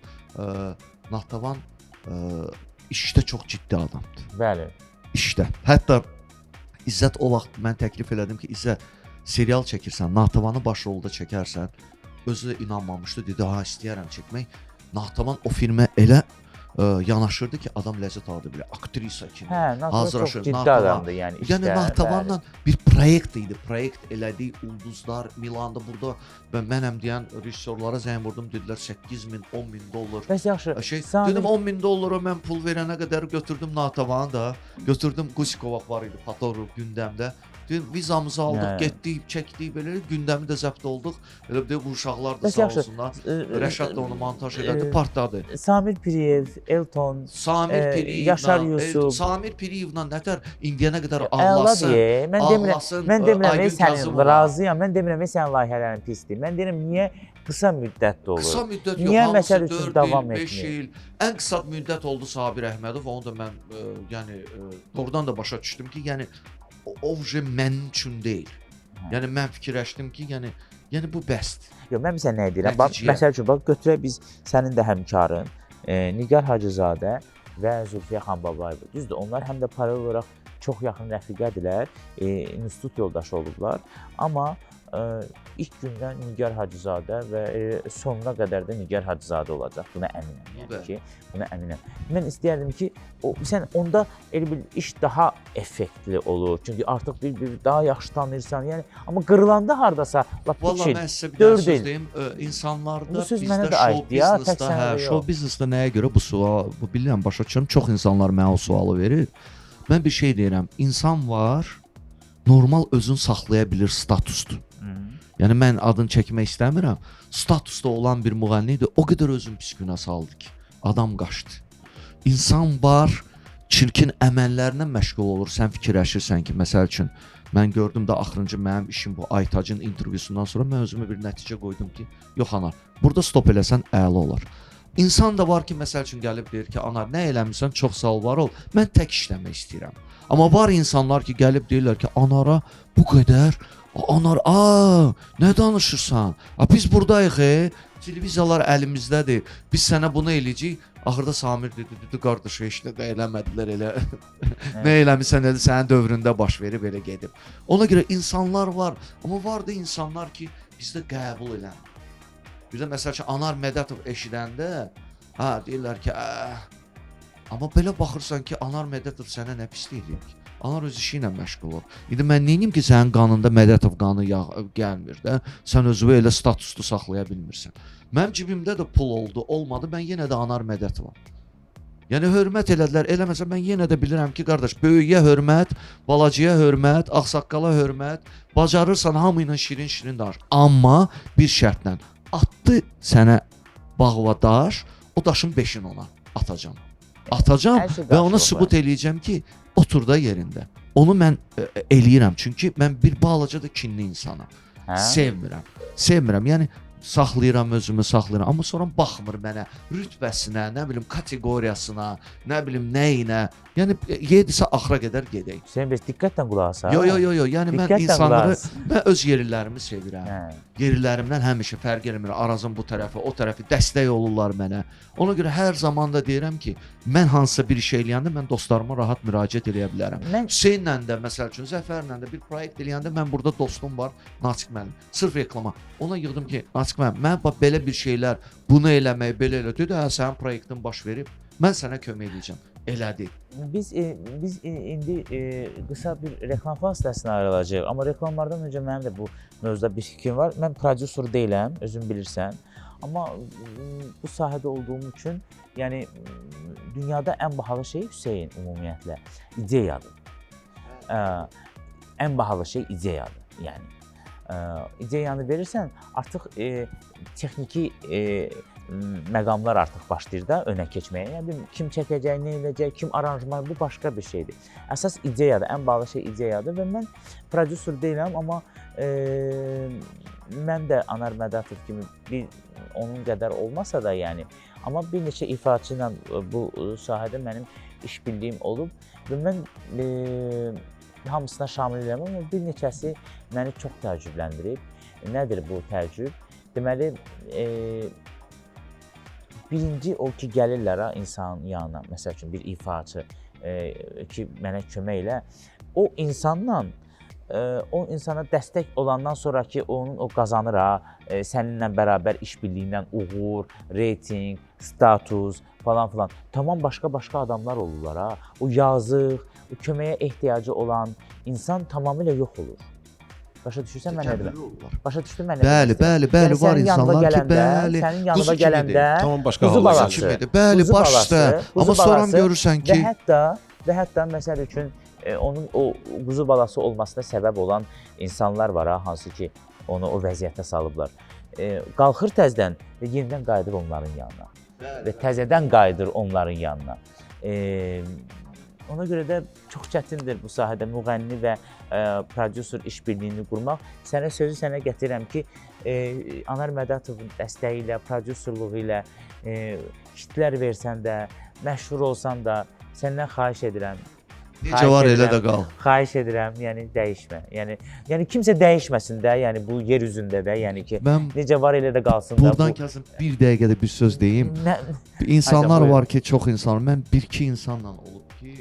Natavan işdə çox ciddi adamdır. Bəli. İşdə. Hətta İzzət o vaxt mən təklif elədim ki, İzzət serial çəkirsən, Natavanı baş rolda çəkərsən. Özü də inanmamışdı, dedi, istəyərəm çəkmək. Natavan o filmə elə yanaşırdı ki, adam ləzzət aldı belə, aktrisa kimi. Natavan çox ciddi adamdır yəni işdə. Yəni Natavanla bir proyekt idi, proyekt elədik, ulduzlar, Milanda burada və mənəm deyən rejissorlara zəng vurdum, dedilər 8.000, 10.000 dollar. Bəs yaxşı. Dedim 10.000 dollara mən pul verənə qədər götürdüm Natavanı da, götürdüm Qusikova var idi, fotoğraf gündəmdə. Vizamızı aldıq, getdik, çəkdik, belə gündəmi də zəbt olduq. Elə bir də bu uşaqlar da sağ olsunlar. Rəşad da onu montaj elədi, partladı. Samir Piriyev, Elton, Yaşar Yusuf. Samir Piriyevlə nətər indiyənə qədər ağlasın. Mən demirəm, sənin razıyam. Mən demirəm, sənin layihələrin pisdir. Mən deyirəm, niyə qısa müddətdə olur? Qısa müddət yox, niyə məsəl üçün 4 il, davam 5 etmir? il. Ən qısa müddət oldu Sabir Əhmədov. Onu da mən yəni doğrudan da başa düşdüm ki, yəni o mənim üçün deyil. Yəni mən fikirləşdim ki, yəni bu bəsdir. Yox, mən bizə nə deyirəm? Bax, məsəl üçün bax götürək biz sənin də həmkarın Nigar Hacızadə və Zülfiyə Xanbabayeva. Düzdür, onlar həm də paralel olaraq çox yaxın rəfiqədirlər, institut yoldaşı olublar. Amma ilk gündən Nigar Hacızadə və sonuna qədər də Nigar Hacızadə olacaq. Buna əminəm. Yəni ki, buna əminəm. Mən istəyərdim ki, sən onda elə bir iş daha effektli olur. Çünki artıq bir daha yaxşı tanıyırsan. Yəni amma qırılanda hardasa lap 3 il, 4 il. Valla mən sizə bir söz deyim, insanlarda bizdə show biznesdə nəyə görə bu sual, bu bilirəm başa düşürəm, çox insanlar mənə o sualı verir. Mən bir şey deyirəm, insan var, normal özünü saxlaya bilir statusdur. Yəni mən adını çəkmək istəmirəm. Statusda olan bir müğənnidir, o qədər özünü pis günə saldı ki, adam qaçdı. İnsan var, çirkin əməllərinə məşğul olur. Sən fikirləşirsən ki, məsəl üçün mən gördüm də axırıncı mənim işim bu Aytacın intervyusundan sonra mən özümə bir nəticə qoydum ki, yox anar, burada stop eləsən əla olar. İnsan da var ki, məsəl üçün gəlib deyir ki, anar nə eləmirsən, çox sağ ol, var ol, mən tək işləmək istəyirəm. Amma var insanlar ki, gəlib deyirlər ki, anara bu qədər, anar, nə danışırsan? Biz buradayıq, televiziyalar əlimizdədir, biz sənə bunu eləyəcəyik. Axırda Samir dedi, qardaş, heç də eləmədilər elə. Nə eləmirsən, elə sənin dövründə baş verib, elə gedib. Ona görə insanlar var, amma var da insanlar ki, bizdə qəbul elən. Bir də məsəl ki, Anar Mədətov eşidəndə, deyirlər ki, amma belə baxırsan ki, Anar Mədətov sənə nə pislik eləyir ki? Anar öz işi ilə məşğul olur. İndi mən neynim ki, sənin qanında Mədətov qanı gəlmir də, sən özünü elə statuslu saxlaya bilmirsən. Mənim cibimdə də pul oldu, olmadı, mən yenə də Anar Mədətovam. Yəni hörmət elədilər, eləməsə mən yenə də bilirəm ki, qardaş, böyüyə hörmət, balacıya hörmət, ağsaqqala hörmət, bacarırsan hamı ilə şirin-şirin danış. Amma bir şərtlə, atdı sənə bağva daş, o daşın 5-ini ona atacam. Atacam və ona sübut eləyəcəm ki, otur da yerində. Onu mən eləyirəm, çünki mən bir balaca da kinli insanam. Sevmirəm. Yəni saxlayıram özümü, saxlayıram. Amma sonra baxmır mənə rütbəsinə, nə bilim kateqoriyasına, nə bilim nəyinə. Yəni yedisə axıra qədər gedək. Sən biz diqqətlə qulaq asaq. Yo. Yəni mən insanları, mən öz yerlilərimi sevirəm. Yerlilərimdən həmişə fərq eləmir. Arazın bu tərəfi, o tərəfi dəstək olurlar mənə. Ona görə hər zaman da deyirəm ki, mən hansısa bir iş eləyəndə mən dostlarıma rahat müraciət eləyə bilərəm. Hüseynlə də, məsəl üçün, Zəfərlə də bir proyekt eləyəndə mən burada dostum var, Natiq müəllim. Sırf reklama. Ona yığdım ki, Natiq müəllim, mən bax belə bir şeylər, bunu eləmək, belə elə. Dedi, sənin proyektin baş verib, mən sənə kömək edəcəm. Elədi. Biz indi qısa bir reklam fasiləsinə ayrılacağıq. Amma reklamlardan öncə mənim də bu mövzuda bir fikrim var. Mən prodüser deyiləm, özün bilirsən. Amma bu sahədə olduğum üçün, yəni dünyada ən bahalı şey Hüseyn ümumiyyətlə ideyadır. Ən bahalı şey ideyadır. Yəni ideyanı verirsən, artıq texniki məqamlar artıq başlayır da önə keçməyə. Yəni kim çəkəcək, nə edəcək, kim aranjman, bu başqa bir şeydir. Əsas ideyadır, ən bahalı şey ideyadır və mən prodüser deyiləm, amma mən də Anar Mədətov kimi onun qədər olmasa da, yəni, amma bir neçə ifaçı ilə bu sahədə mənim işbirliyim olub və mən hamısına şamil edirəm, amma bir neçəsi məni çox təəccübləndirib. Nədir bu təəccüb? Deməli, birinci o ki, gəlirlər insanın yanına, məsəl üçün bir ifaçı ki, mənə kömək elə, o insana dəstək olandan sonra ki, onun o qazanır, səninlə bərabər işbirliyindən uğur, reyting, status falan filan, tamam başqa adamlar olurlar. O yazıq, o köməyə ehtiyacı olan insan tamamilə yox olur. Başa düşürsən mən nə deyirəm? Başa düşdün mən nə deyirəm? Bəli, var insanlar ki, bəli, sənin yanına gələndə tamam başqa quzu balası kimidir. Bəli, baş üstə. Amma sonra görürsən ki, və hətta məsəl üçün onun o quzu balası olmasına səbəb olan insanlar var, hansı ki, onu o vəziyyətə salıblar. Qalxır təzədən və yenidən qayıdır onların yanına. Və təzədən qayıdır onların yanına. Ona görə də çox çətindir bu sahədə müğənni və prodüser işbirliyini qurmaq. Sənə gətirirəm ki, Anar Mədətovun dəstəyi ilə, prodüserlığı ilə hitlər versən də, məşhur olsan da, səndən xahiş edirəm. Necə var elə də qal. Xahiş edirəm, yəni dəyişmə. Yəni kimsə dəyişməsin də, yəni bu yer üzündə də, yəni ki, necə var elə də qalsın da. Buradan kəsin bir dəqiqədə bir söz deyim. İnsanlar var ki, çox insanlar. Mən bir-iki insanla olub ki,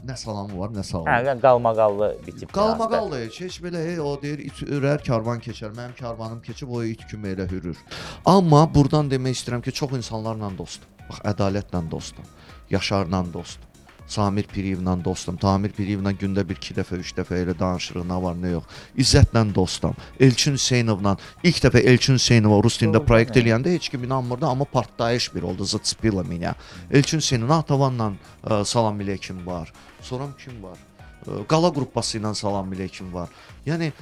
nə salamı var, nə salamı. Qalmaqallı bitib. Qalmaqallı, heç belə, o deyir, it ürər, karvan keçər. Mənim karvanım keçib, o it kimi elə hürür. Amma buradan demək istəyirəm ki, çox insanlarla dostum. Bax, ədalətlə dostum, Yaşarla dostum. Samir Piriyevlə dostum, Tamir Piriyevlə gündə 1-2 dəfə, 3 dəfə elə danışırıq, nə var, nə yox. İzzətlə dostum, Elçin Hüseynovla, ilk dəfə Elçin Hüseynova rus dilində proyekt eləyəndə heç kim inanmırdı, amma partlayış bir oldu, zıtspila mənə. Elçin Hüseynov, Natavanla salam əleykum var, sonra kim var? qala qruppası ilə salam aleyküm var. Yəni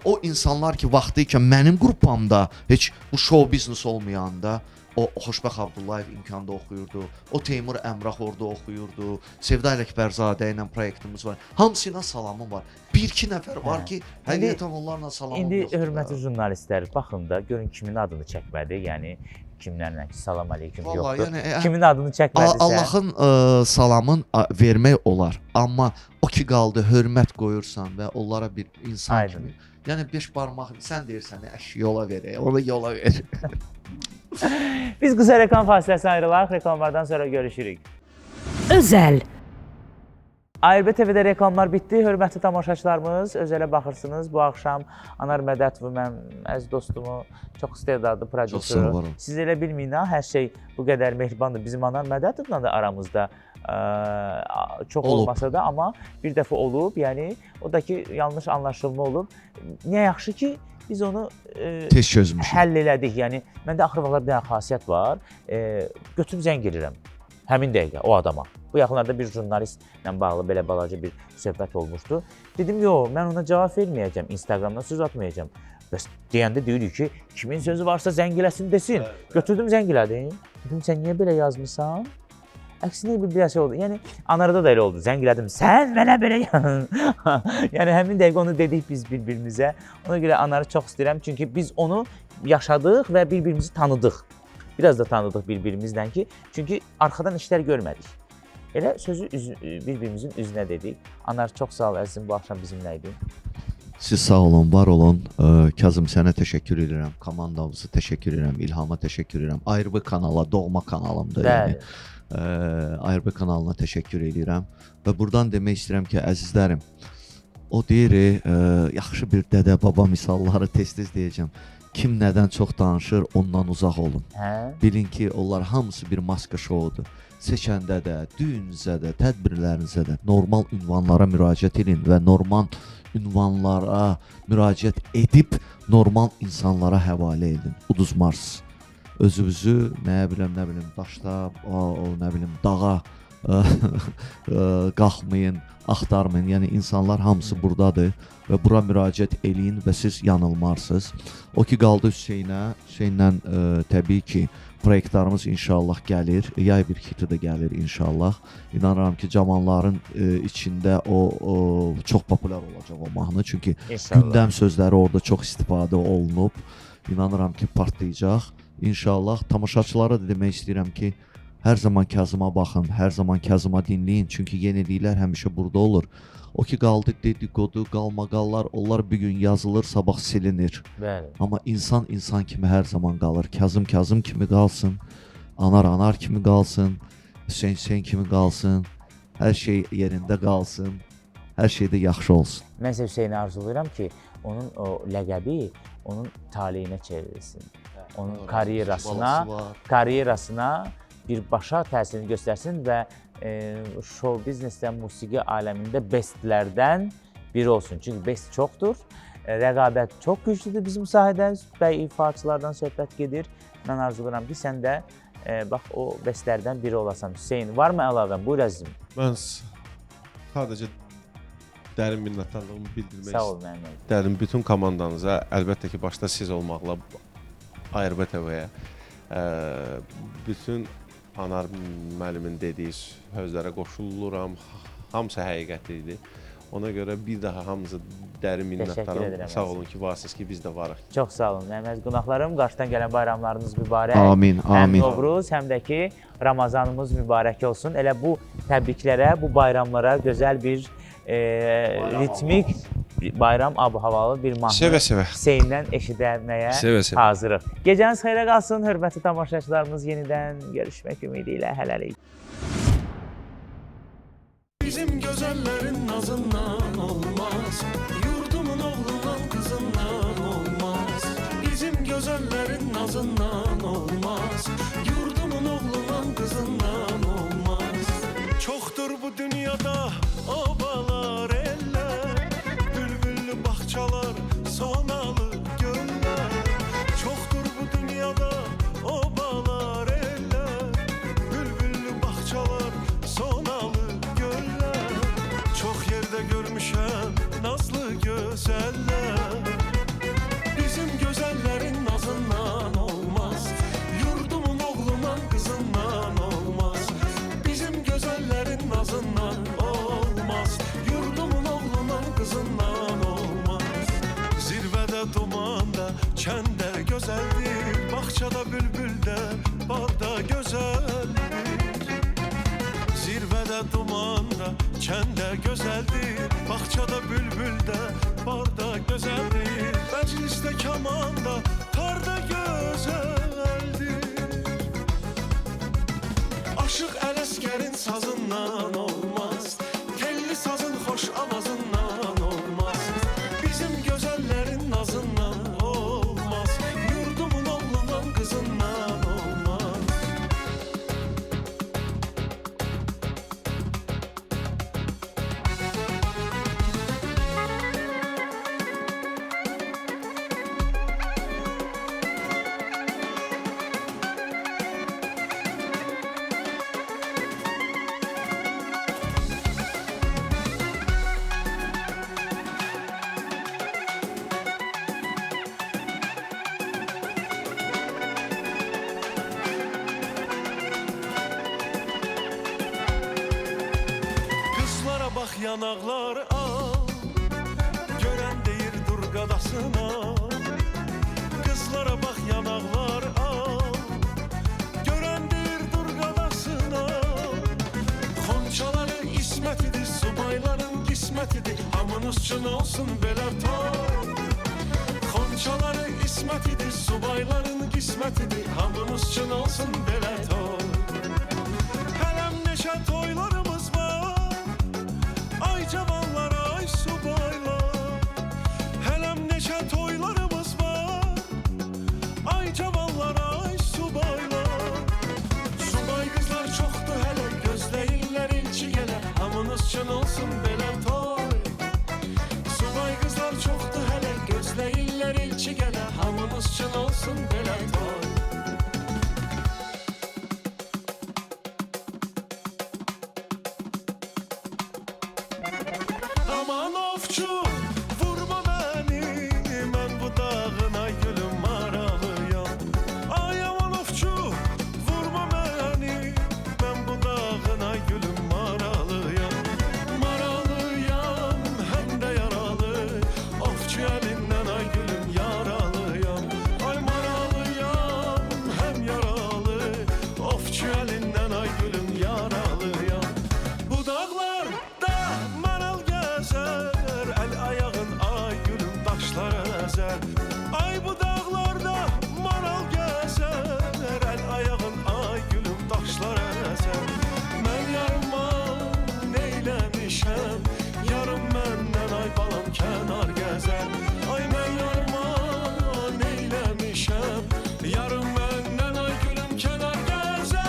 o insanlar ki, vaxtı ikən mənim qruppamda heç bu show biznes olmayanda o Xoşbəxt Abdullayev imkanda oxuyurdu. O Teymur Əmrah orada oxuyurdu. Sevda Ələkbərzadə ilə proyektimiz var. Hamısına salamım var. 1-2 nəfər var ki, həqiqətən onlarla salamım İndi yoxdur. hörmətli jurnalistlər, baxın da, görün kimin adını çəkmədi. Yəni kimlərlə ki, salam aleyküm Vallahi, yoxdur. yəni, Kimin adını çəkmədisə. Allahın salamın vermək olar. Amma o ki qaldı hörmət qoyursan və onlara bir insan Aydın. kimi. Yəni 5 barmaq sən deyirsən, əş yola ver, onu yola ver. Biz qısa reklam fasiləsinə ayrılaq. Reklamlardan sonra görüşürük. Özəl. ARB TV-də reklamlar bitdi. Hörmətli tamaşaçılarımız, özələ baxırsınız. Bu axşam Anar Mədətov, mən əziz dostumu, çox istedadlı Çox sağ prodüseru. olun. Siz elə bilməyin ha, hər şey bu qədər mehribandır. Bizim Anar Mədətovla da aramızda çox Olub. olmasa da, amma bir dəfə olub. Yəni o da ki, yanlış anlaşılma olub. Nə yaxşı ki, biz onu Tez çözmüşük. həll elədik. Yəni məndə axır vaxtlar bir dənə xasiyyət var. Götürüb zəng edirəm həmin dəqiqə o adama. Bu yaxınlarda bir jurnalistlə bağlı belə balaca bir söhbət olmuşdu. Dedim, yox, mən ona cavab verməyəcəm, Instagramdan söz atmayacağam. Bəs deyəndə deyirik ki, kimin sözü varsa zəng eləsin desin. Götürdüm zəng elədim. Dedim, sən niyə belə yazmısan? Əksinə bir şey oldu. Yəni Anarda da elə oldu. Zəng elədim. Sən mənə belə yəni həmin dəqiqə onu dedik biz bir-birimizə. Ona görə Anarı çox istəyirəm. Çünki biz onu yaşadıq və bir-birimizi tanıdıq. Biraz da tanıdıq bir-birimizlə ki, çünki arxadan işlər görmədik. Elə sözü bir-birimizin üzünə dedik. Anar, çox sağ ol əzizim, bu axşam bizimlə idin. Siz sağ olun, var olun. Kazım sənə təşəkkür edirəm, komandamıza təşəkkür edirəm, İlhama təşəkkür edirəm. ARB kanala, doğma kanalımdır. Bəli. Yəni ARB kanalına təşəkkür edirəm və burdan demək istəyirəm ki, əzizlərim, o deyir, yaxşı bir dədə, baba misalları tez-tez deyəcəm. Kim nədən çox danışır, ondan uzaq olun. Hə? Bilin ki, onlar hamısı bir maska şoudur. Seçəndə də, düyününüzə də, tədbirlərinizə də normal ünvanlara müraciət edin və normal ünvanlara müraciət edib normal insanlara həvalə edin. Uduzmarsınız. Özünüzü nə bilim daşda, nə bilim dağa qalxmayın, axtarmayın. Yəni insanlar hamısı burdadır və bura müraciət eləyin və siz yanılmarsınız. O ki qaldı Hüseynlə təbii ki proyektlarımız inşallah gəlir. Yay bir hiti də gəlir inşallah. İnanıram ki cavanların içində o çox populyar olacaq o mahnı. Çünki İnşallah. gündəm sözləri orada çox istifadə olunub. İnanıram ki partlayacaq. İnşallah tamaşaçılara da demək istəyirəm ki, hər zaman Kazıma baxın, hər zaman Kazıma dinləyin. Çünki yeniliklər həmişə burada olur. O ki qaldı dedikodu, qalmaqallar, onlar bir gün yazılır, sabah silinir. Bəli. Amma insan kimi hər zaman qalır. Kazım kimi qalsın, Anar kimi qalsın, Hüseyn kimi qalsın. Hər şey yerində qalsın. Hər şey də yaxşı olsun. Mən isə Hüseyni arzulayıram ki, onun o ləqəbi onun taleyinə çevrilsin. Onun karyerasına birbaşa təsirini göstərsin və show biznesdə, musiqi aləmində bestlərdən biri olsun. Çünki best çoxdur, rəqabət çox güclüdür bizim sahədə, bəy ifaçılardan söhbət gedir. Mən arzulayıram ki, sən də bax o bestlərdən biri olasan. Hüseyn, varmı əlavən? Buyur əzizim. Mən sadəcə dərin minnətdarlığımı bildirmək Sağ ol mənim. istəyirəm. Bütün komandanıza, əlbəttə ki, başda siz olmaqla ARB TV-yə, bütün Anar müəllimin dediyi sözlərə qoşuluram. Hamısı həqiqət idi. Ona görə bir daha hamınıza dərin minnətdaram. Sağ olun ki, varsınız ki, biz də varıq. Çox sağ olun. Mənim əziz qonaqlarım, qarşıdan gələn bayramlarınız mübarək. Amin, Həm amin. Novruz, həm də ki, Ramazanımız mübarək olsun. Elə bu təbriklərə, bu bayramlara gözəl bir ritmik bayram ab-havalı bir mahnı Sevə-sevə. Hüseyndən eşidəməyə Sevə-sevə. hazırıq. Gecəniz xeyrə qalsın, hörmətli tamaşaçılarımız, yenidən görüşmək ümidi ilə hələlik. Bizim gözəllərin nazından olmaz, yurdumun oğlundan qızından olmaz. Bizim gözəllərin nazından olmaz, yurdumun oğlundan qızından olmaz. Çoxdur bu dünyada obalar eller, bülbüllü bağçalar, sonalı göller. Çoxdur bu dünyada obalar eller, bülbüllü bağçalar, sonalı göller. Çox yerdə görmüşəm Meşədə dumanda, kəndə gözəldir, bağçada bülbüldə, barda gözəldir, məclisdə kamanda, tarda gözəldir. Aşıq Ələsgərin sazından olmaz, telli sazın xoş avazından olmaz, bizim gözəllərin nazından olmaz, yurdumun oğlunun qızından olmaz. Kızlara bak yanakları al, gören deyir dur qadasına. Kızlara bak yanakları al, gören deyir dur qadasına. Xonçaları ismətidir, subayların qismətidir, hamınız üçün olsun belə toy. Xonçaları ismətidir, subayların qismətidir, hamınız üçün olsun belə toy. Hələm neçə toylarımız var, ay cavanlar, ay subaylar. Hələm neçə toylarımız var, ay cavanlar, ay subaylar. Subay qızlar çoxdur hələ, gözləyirlər ilçi gələ, hamınız üçün olsun belə toy. Subay qızlar çoxdur hələ, gözləyirlər ilçi gələ, hamınız üçün olsun belə toy. Aman ovçu, vurma beni, mən bu dağın ay gülüm maralıyam. Ay aman ovçu, vurma beni, mən bu dağın ay gülüm maralıyam. Maralıyam, həm də yaralı, ovçu əlindən ay gülüm yaralıyam. Ay maralıyam, həm yaralı, ovçu əlindən ay gülüm yaralıyam. Bu dağlarda maral gəzər, əl ayağın ay gülüm daşlara əzər. Ay bu dağlarda maral gəzər, əl ayağın ay gülüm daşlara əzər. Mən yarıma neyləmişəm, yarım məndən ay balam kənar gəzər. Ay mən yarıma neyləmişəm, yarım məndən ay gülüm kənar gəzər.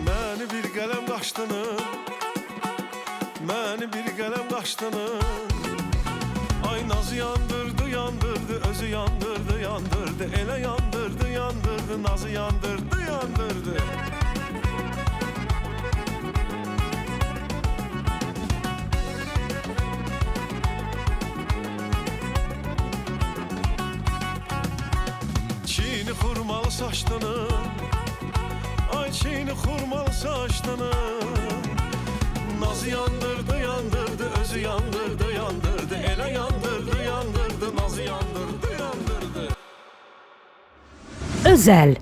Məni bir qələm qaşdını, məni bir qələm qaşdını. Ay nazı yandırdı, yandırdı, özü yandırdı, yandırdı, elə yandırdı, yandırdı, nazı yandırdı, yandırdı. Çiğni xurmalı saçlının, ay çiğni xurmalı saçlının. Nazı yandırdı, yandırdı, özü yandırdı, yandırdı, elə yandırdı, yandırdı, nazı yandırdı, yandırdı. Özel